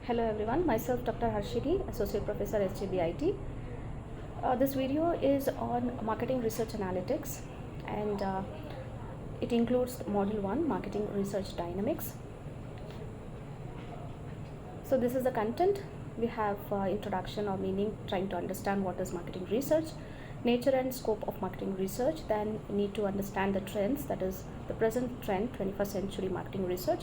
Hello everyone, myself Dr. Harshidi, Associate Professor SGBIT. This video is on Marketing Research Analytics and it includes Module 1, Marketing Research Dynamics. So this is the content. We have introduction or meaning, trying to understand what is marketing research, nature and scope of marketing research. Then we need to understand the trends, that is the present trend, 21st century marketing research,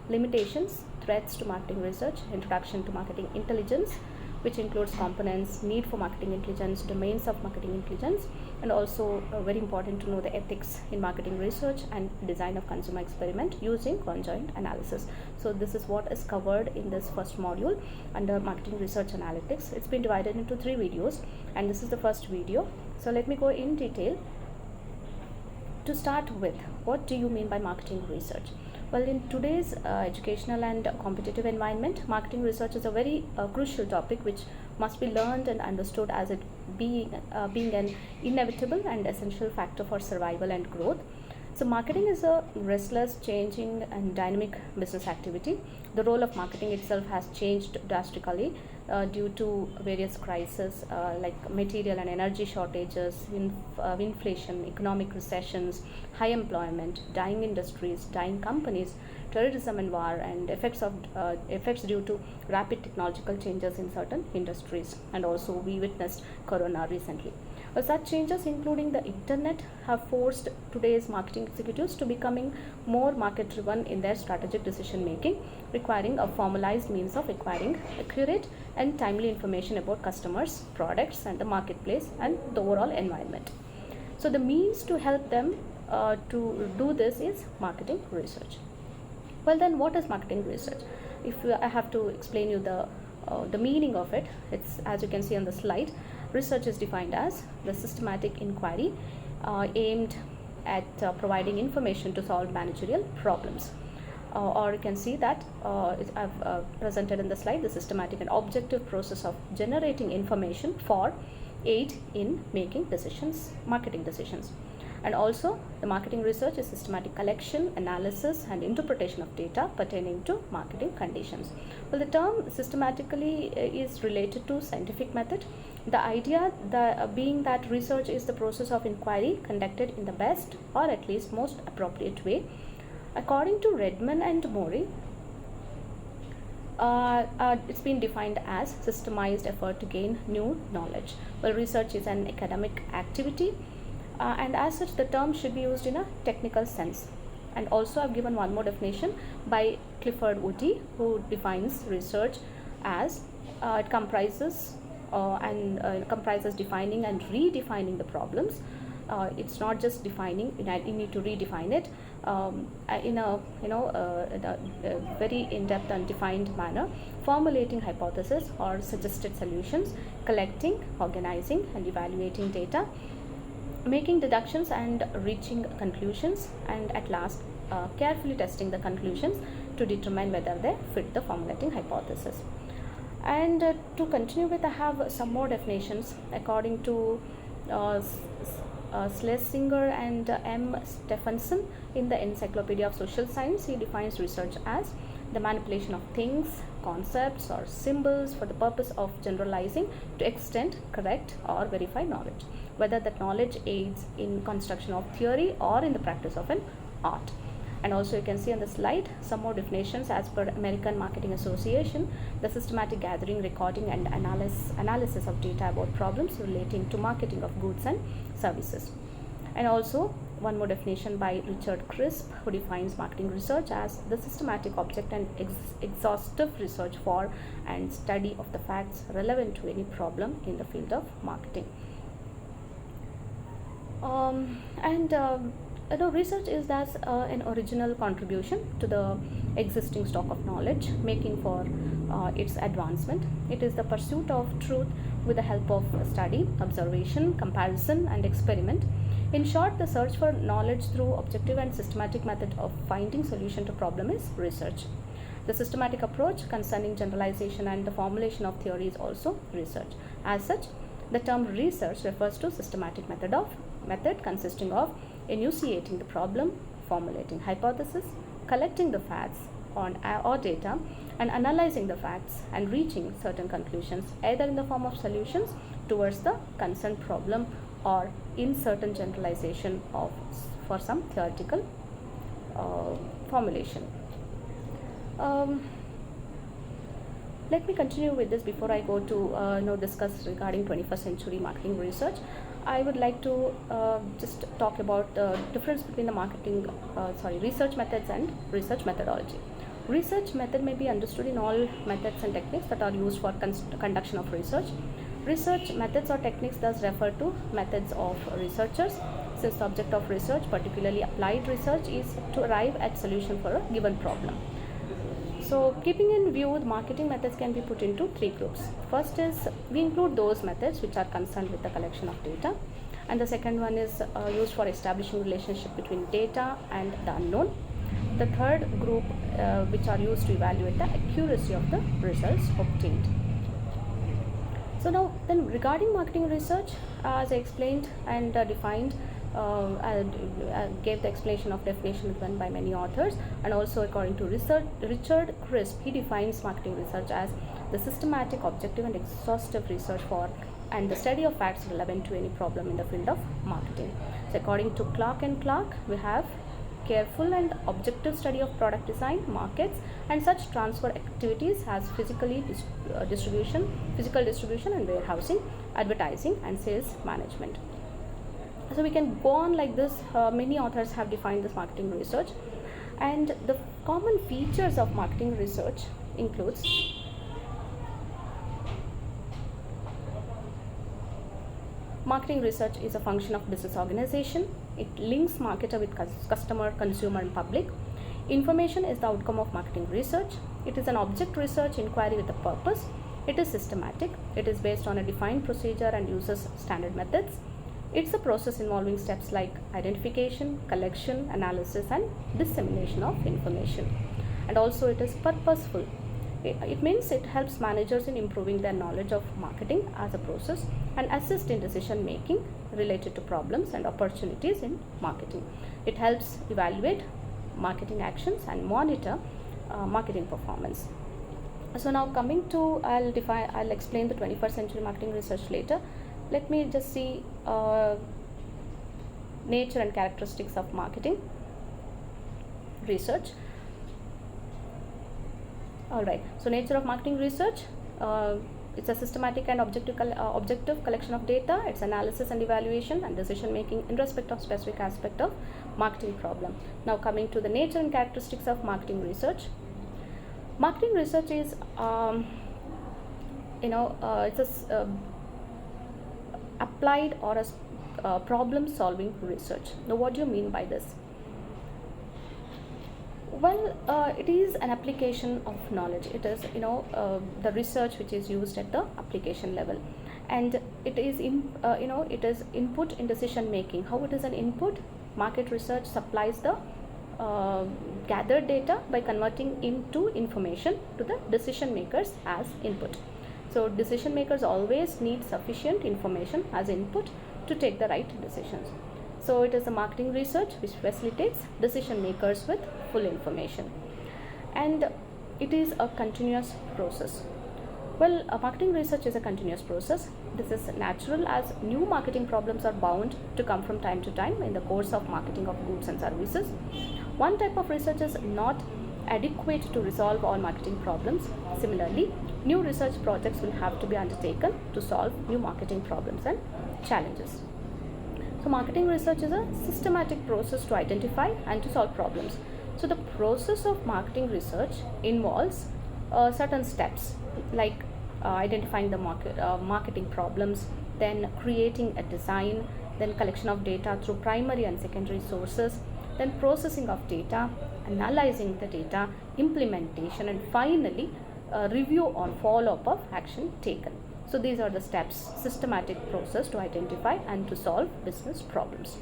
limitations, threats to marketing research, introduction to marketing intelligence, which includes components, need for marketing intelligence, domains of marketing intelligence, and also very important to know the ethics in marketing research and design of consumer experiment using conjoint analysis. So this is what is covered in this first module under marketing research analytics. It's been divided into 3 videos and this is the first video. So let me go in detail. To start with, what do you mean by marketing research? Well, in today's educational and competitive environment, marketing research is a very crucial topic which must be learned and understood as it being an inevitable and essential factor for survival and growth. So marketing is a restless, changing and dynamic business activity. The role of marketing itself has changed drastically due to various crises like material and energy shortages, inflation, economic recessions, high employment, dying industries, dying companies, terrorism and war, and effects due to rapid technological changes in certain industries. And also we witnessed corona recently. Such changes, including the internet, have forced today's marketing executives to becoming more market driven in their strategic decision making, requiring a formalized means of acquiring accurate and timely information about customers, products and the marketplace and the overall environment. So the means to help them to do this is marketing research. Well, then what is marketing research? If I have to explain you the meaning of it, it's as you can see on the slide. Research is defined as the systematic inquiry aimed at providing information to solve managerial problems. Or you can see that I've presented in the slide the systematic and objective process of generating information for aid in making decisions, marketing decisions. And also the marketing research is systematic collection, analysis and interpretation of data pertaining to marketing conditions. Well, the term systematically is related to scientific method. The idea being that research is the process of inquiry conducted in the best or at least most appropriate way. According to Redman and Mori, it's been defined as systemized effort to gain new knowledge. Well, research is an academic activity and as such the term should be used in a technical sense. And also I've given one more definition by Clifford Woody, who defines research as it comprises defining and redefining the problems. It's not just defining, you need to redefine it in a very in-depth and defined manner, formulating hypotheses or suggested solutions, collecting, organizing and evaluating data, making deductions and reaching conclusions, and at last carefully testing the conclusions to determine whether they fit the formulating hypothesis. And to continue with, I have some more definitions according to Schlesinger and M. Stephenson in the Encyclopedia of Social Science. He defines research as the manipulation of things, concepts or symbols for the purpose of generalizing to extend, correct or verify knowledge, whether that knowledge aids in construction of theory or in the practice of an art. And also you can see on the slide some more definitions as per American Marketing Association: the systematic gathering, recording and analysis of data about problems relating to marketing of goods and services. And also one more definition by Richard Crisp, who defines marketing research as the systematic, object and exhaustive research for and study of the facts relevant to any problem in the field of marketing. Research is thus an original contribution to the existing stock of knowledge, making for its advancement. It is the pursuit of truth with the help of study, observation, comparison and experiment. In short, the search for knowledge through objective and systematic method of finding solution to problem is research. The systematic approach concerning generalization and the formulation of theory is also research. As such, the term research refers to systematic method consisting of enunciating the problem, formulating hypothesis, collecting the facts, on or data and analyzing the facts and reaching certain conclusions, either in the form of solutions towards the concerned problem or in certain generalization of for some theoretical formulation. Let me continue with this before I go to discuss regarding 21st century marketing research. I would like to just talk about the difference between the research methods and research methodology. Research method may be understood in all methods and techniques that are used for conduction of research. Research methods or techniques thus refer to methods of researchers, since the object of research, particularly applied research, is to arrive at solution for a given problem. So keeping in view, the marketing methods can be put into three groups. First is, we include those methods which are concerned with the collection of data, and the second one is used for establishing relationship between data and the unknown. The third group which are used to evaluate the accuracy of the results obtained. So now then, regarding marketing research, as I explained and defined, I gave the explanation of definition given by many authors, and also according to Richard Crisp, he defines marketing research as the systematic, objective and exhaustive research for and the study of facts relevant to any problem in the field of marketing. So according to Clark and Clark, we have careful and objective study of product design, markets and such transfer activities as physical distribution and warehousing, advertising and sales management. So we can go on like this. Many authors have defined this marketing research, and the common features of marketing research includes marketing research is a function of business organization. It links marketer with customer, consumer and public. Information is the outcome of marketing research. It is an object research inquiry with a purpose. It is systematic. It is based on a defined procedure and uses standard methods. It's a process involving steps like identification, collection, analysis and dissemination of information. And also it is purposeful. It means it helps managers in improving their knowledge of marketing as a process and assist in decision making related to problems and opportunities in marketing. It helps evaluate marketing actions and monitor marketing performance. So now coming to, I'll explain the 21st century marketing research later. Let me just see nature and characteristics of marketing research. Alright, so nature of marketing research, it's a systematic and objective collection of data. It's analysis and evaluation and decision making in respect of specific aspect of marketing problem. Now coming to the nature and characteristics of marketing research. Marketing research is it's a applied or a problem solving research. Now what do you mean by this? Well, it is an application of knowledge. It is the research which is used at the application level, and it is it is input in decision making. How it is an input? Market research supplies the gathered data by converting into information to the decision makers as input. So decision makers always need sufficient information as input to take the right decisions. So it is a marketing research which facilitates decision makers with full information, and it is a continuous process. Well, marketing research is a continuous process. This is natural as new marketing problems are bound to come from time to time in the course of marketing of goods and services. One type of research is not adequate to resolve all marketing problems. Similarly, new research projects will have to be undertaken to solve new marketing problems and challenges. So marketing research is a systematic process to identify and to solve problems. So the process of marketing research involves certain steps like identifying the marketing problems, then creating a design, then collection of data through primary and secondary sources, then processing of data, analyzing the data, implementation, and finally review or follow-up of action taken. So these are the steps, systematic process to identify and to solve business problems.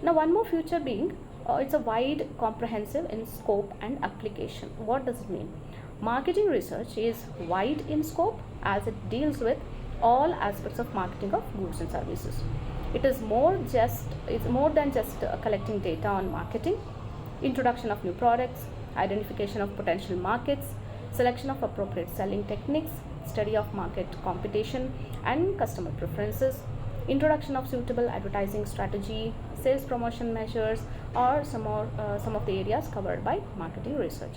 Now one more feature being, it's a wide, comprehensive in scope and application. What does it mean? Marketing research is wide in scope as it deals with all aspects of marketing of goods and services. It's more than just collecting data on marketing, introduction of new products, identification of potential markets, selection of appropriate selling techniques, study of market competition and customer preferences, introduction of suitable advertising strategy, sales promotion measures, or some of the areas covered by marketing research.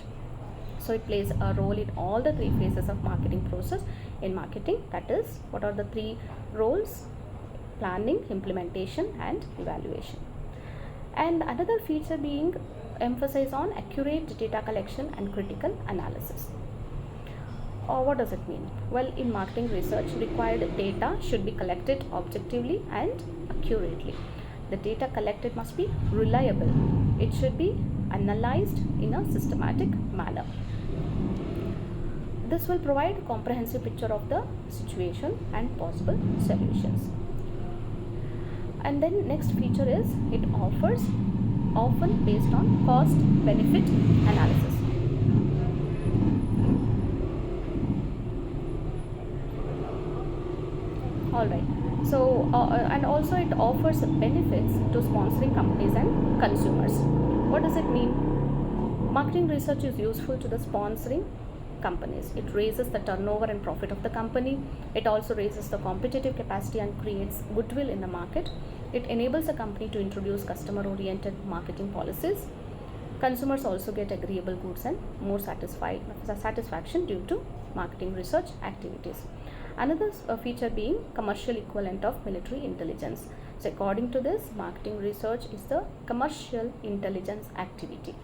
So it plays a role in all the three phases of marketing process in marketing. That is, what are the three roles? Planning, implementation and evaluation. And another feature being emphasis on accurate data collection and critical analysis. What does it mean? Well, in marketing research, required data should be collected objectively and accurately. The data collected must be reliable. It should be analyzed in a systematic manner. This will provide a comprehensive picture of the situation and possible solutions. And then next feature is it offers often based on cost benefit analysis. Alright, so and also it offers benefits to sponsoring companies and consumers. What does it mean? Marketing research is useful to the sponsoring companies. It raises the turnover and profit of the company. It also raises the competitive capacity and creates goodwill in the market. It enables a company to introduce customer-oriented marketing policies. Consumers also get agreeable goods and more satisfaction due to marketing research activities. Another feature being commercial equivalent of military intelligence. So according to this, marketing research is the commercial intelligence activity.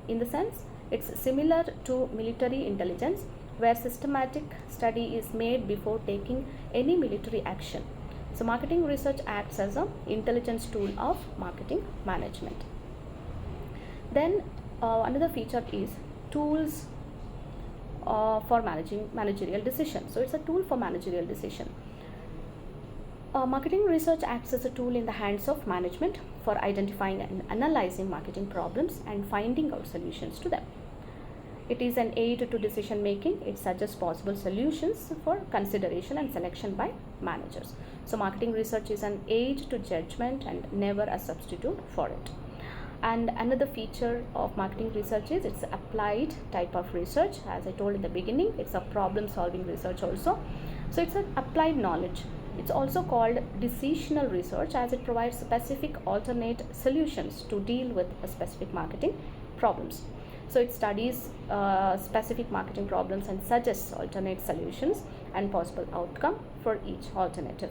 In the sense, it's similar to military intelligence, where systematic study is made before taking any military action. So marketing research acts as an intelligence tool of marketing management. Then another feature is tools for managing managerial decision. So it's a tool for managerial decision. Marketing research acts as a tool in the hands of management for identifying and analyzing marketing problems and finding out solutions to them. It is an aid to decision making. It suggests possible solutions for consideration and selection by managers. So marketing research is an aid to judgment and never a substitute for it. And another feature of marketing research is it's applied type of research. As I told in the beginning, it's a problem solving research also. So it's an applied knowledge. It's also called decisional research, as it provides specific alternate solutions to deal with a specific marketing problems. So it studies specific marketing problems and suggests alternate solutions and possible outcome for each alternative.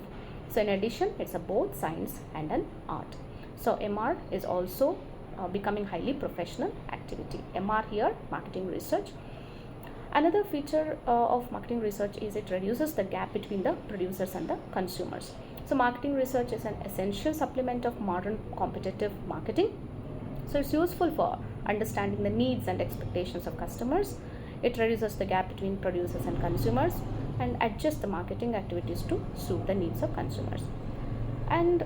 So in addition, it's a both science and an art. So MR is also becoming highly professional activity. MR here, marketing research. Another feature of marketing research is it reduces the gap between the producers and the consumers. So marketing research is an essential supplement of modern competitive marketing. So it's useful for understanding the needs and expectations of customers. It reduces the gap between producers and consumers and adjusts the marketing activities to suit the needs of consumers. And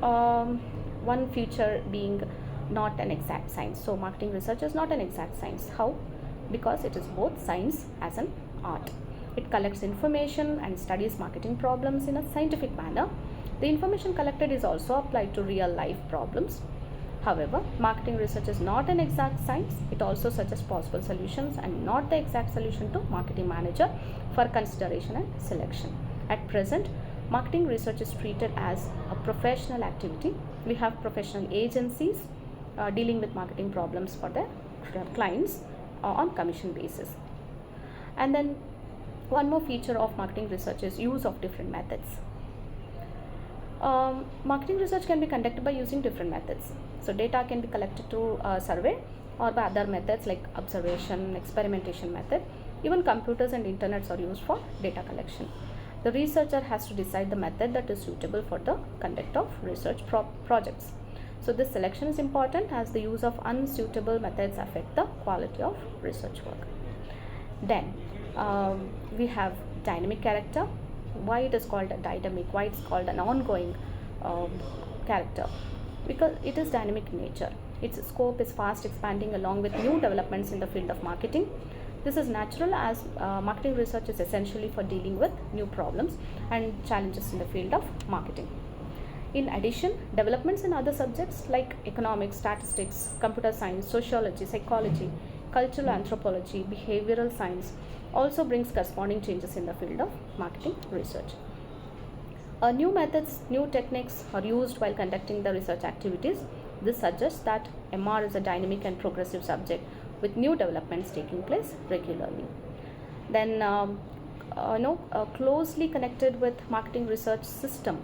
one feature being not an exact science. So marketing research is not an exact science. How? Because it is both science as an art. It collects information and studies marketing problems in a scientific manner. The information collected is also applied to real life problems. However, marketing research is not an exact science. It also suggests possible solutions and not the exact solution to marketing manager for consideration and selection. At present, marketing research is treated as a professional activity. We have professional agencies dealing with marketing problems for their clients on commission basis. And then one more feature of marketing research is use of different methods. Marketing research can be conducted by using different methods. So data can be collected through survey or by other methods like observation, experimentation method. Even computers and internets are used for data collection. The researcher has to decide the method that is suitable for the conduct of research projects. So this selection is important, as the use of unsuitable methods affect the quality of research work. Then we have dynamic character. Why it is called a dynamic? Why it's called an ongoing character? Because it is dynamic in nature. Its scope is fast expanding along with new developments in the field of marketing. This is natural, as marketing research is essentially for dealing with new problems and challenges in the field of marketing. In addition, developments in other subjects like economics, statistics, computer science, sociology, psychology cultural anthropology, behavioral science also brings corresponding changes in the field of marketing research. New methods, new techniques are used while conducting the research activities. This suggests that MR is a dynamic and progressive subject with new developments taking place regularly. Then, closely connected with marketing research system.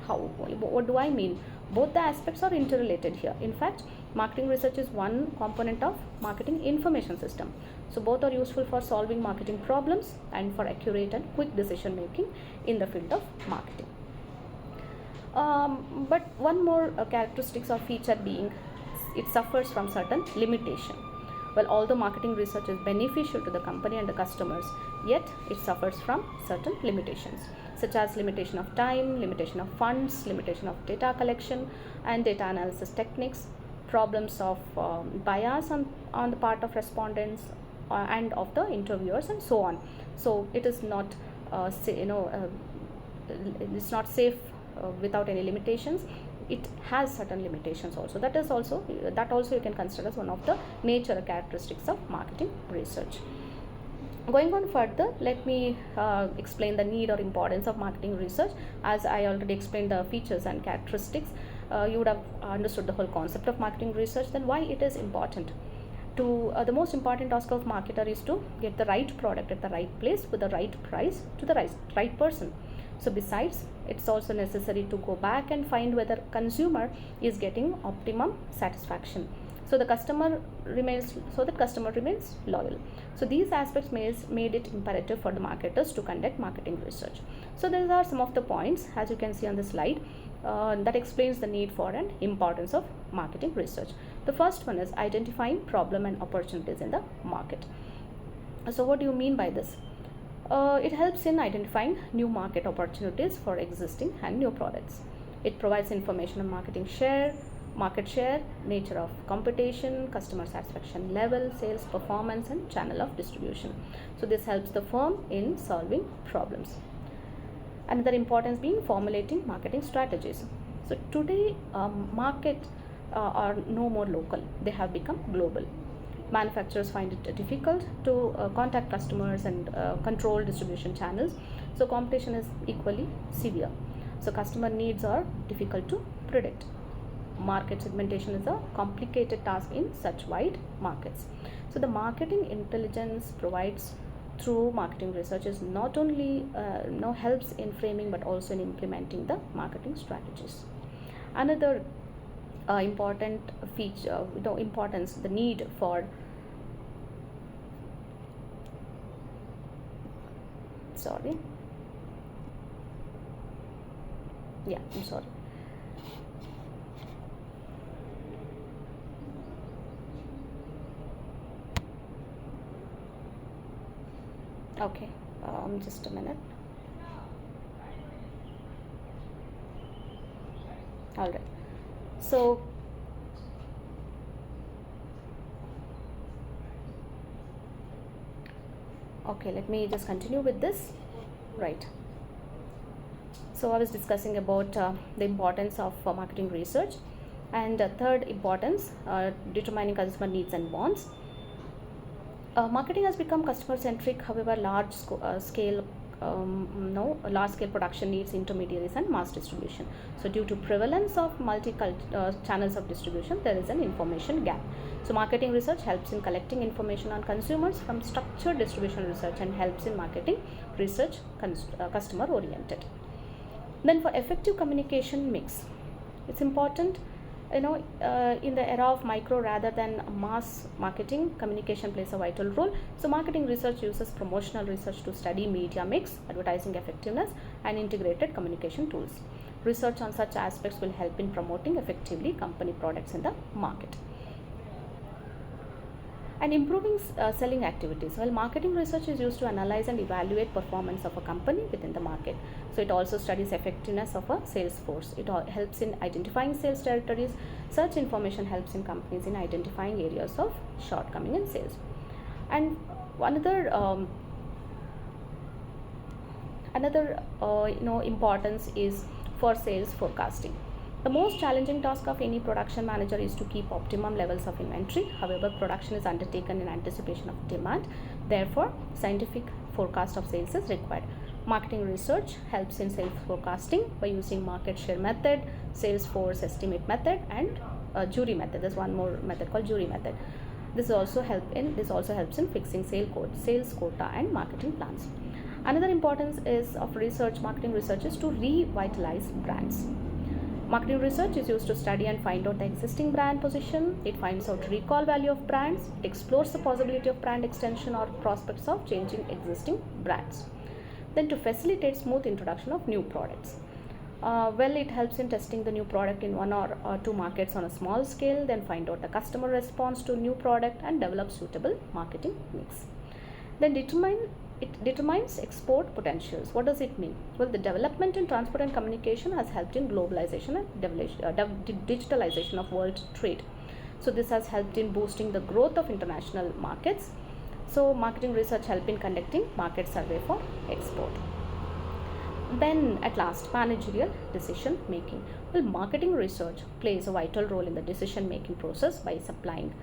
What do I mean? Both the aspects are interrelated here. In fact, marketing research is one component of marketing information system. So both are useful for solving marketing problems and for accurate and quick decision making in the field of marketing. But one more characteristics or feature being it suffers from certain limitation. Well, although marketing research is beneficial to the company and the customers, yet it suffers from certain limitations, such as limitation of time, limitation of funds, limitation of data collection and data analysis techniques, problems of bias on the part of respondents and of the interviewers, and so on. So it is not it's not safe without any limitations. It has certain limitations also. That also you can consider as one of the nature characteristics of marketing research. Going on further, let me explain the need or importance of marketing research. As I already explained the features and characteristics, you would have understood the whole concept of marketing research. Then why it is important? The most important task of marketer is to get the right product at the right place with the right price to the right person. So besides, it's also necessary to go back and find whether consumer is getting optimum satisfaction. So that customer remains loyal. So these aspects made it imperative for the marketers to conduct marketing research. So these are some of the points, as you can see on the slide, that explains the need for and importance of marketing research. The first one is identifying problem and opportunities in the market. So what do you mean by this? It helps in identifying new market opportunities for existing and new products. It provides information on market share, nature of competition, customer satisfaction level, sales performance, and channel of distribution. So this helps the firm in solving problems. Another importance being formulating marketing strategies. So today market are no more local, they have become global. Manufacturers find it difficult to contact customers and control distribution channels. So competition is equally severe. So customer needs are difficult to predict. Market segmentation is a complicated task in such wide markets. So the marketing intelligence provides through marketing research is not only helps in framing but also in implementing the marketing strategies. Another important feature, importance, the need for okay, just a minute. All right. So okay, let me just continue with this. Right. So I was discussing about the importance of marketing research, and third importance, determining consumer needs and wants. Marketing has become customer centric. However, large scale production needs intermediaries and mass distribution. So due to prevalence of channels of distribution, there is an information gap. So marketing research helps in collecting information on consumers from structured distribution research and helps in marketing research customer oriented. Then for effective communication mix, it's important, in the era of micro rather than mass marketing, communication plays a vital role. So marketing research uses promotional research to study media mix, advertising effectiveness, and integrated communication tools. Research on such aspects will help in promoting effectively company products in the market. And improving selling activities. Well, marketing research is used to analyze and evaluate performance of a company within the market. So it also studies effectiveness of a sales force. It helps in identifying sales territories. Such information helps in companies in identifying areas of shortcoming in sales. And another importance is for sales forecasting. The most challenging task of any production manager is to keep optimum levels of inventory. However, production is undertaken in anticipation of demand. Therefore, scientific forecast of sales is required. Marketing research helps in sales forecasting by using market share method, sales force estimate method, and jury method. There's one more method called jury method. This also helps in fixing sales quota and marketing plans. Another importance is of marketing research is to revitalize brands. Marketing research is used to study and find out the existing brand position. It finds out recall value of brands. It explores the possibility of brand extension or prospects of changing existing brands. Then to facilitate smooth introduction of new products. It helps in testing the new product in one or two markets on a small scale, then find out the customer response to new product and develop suitable marketing mix. Then it determines export potentials. What does it mean? Well, the development in transport and communication has helped in globalization and digitalization of world trade. So this has helped in boosting the growth of international markets. So marketing research help in conducting market survey for export. Then at last, managerial decision making. Well, marketing research plays a vital role in the decision making process by supplying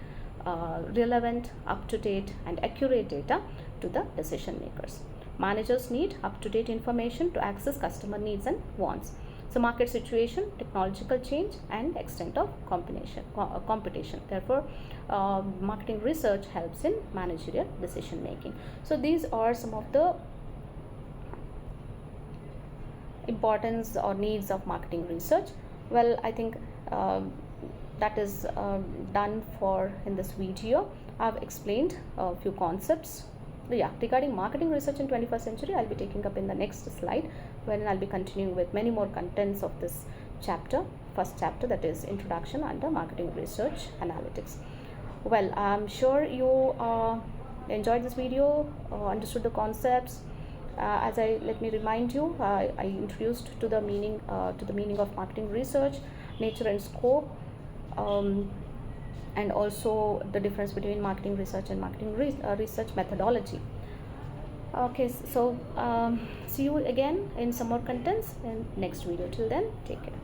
relevant, up-to-date and accurate data to the decision makers. Managers need up-to-date information to access customer needs and wants. So market situation, technological change and extent of competition. Therefore, marketing research helps in managerial decision making. So these are some of the importance or needs of marketing research. Well, I think that is done for in this video. I've explained a few concepts. Regarding marketing research in 21st century, I'll be taking up in the next slide, wherein I'll be continuing with many more contents of this first chapter, that is introduction under marketing research analytics. Well, I'm sure you enjoyed this video, understood the concepts. Let me remind you, I introduced to the meaning of marketing research, nature and scope, and also the difference between marketing research and marketing research methodology. Okay, so see you again in some more contents in next video. Till then, take care.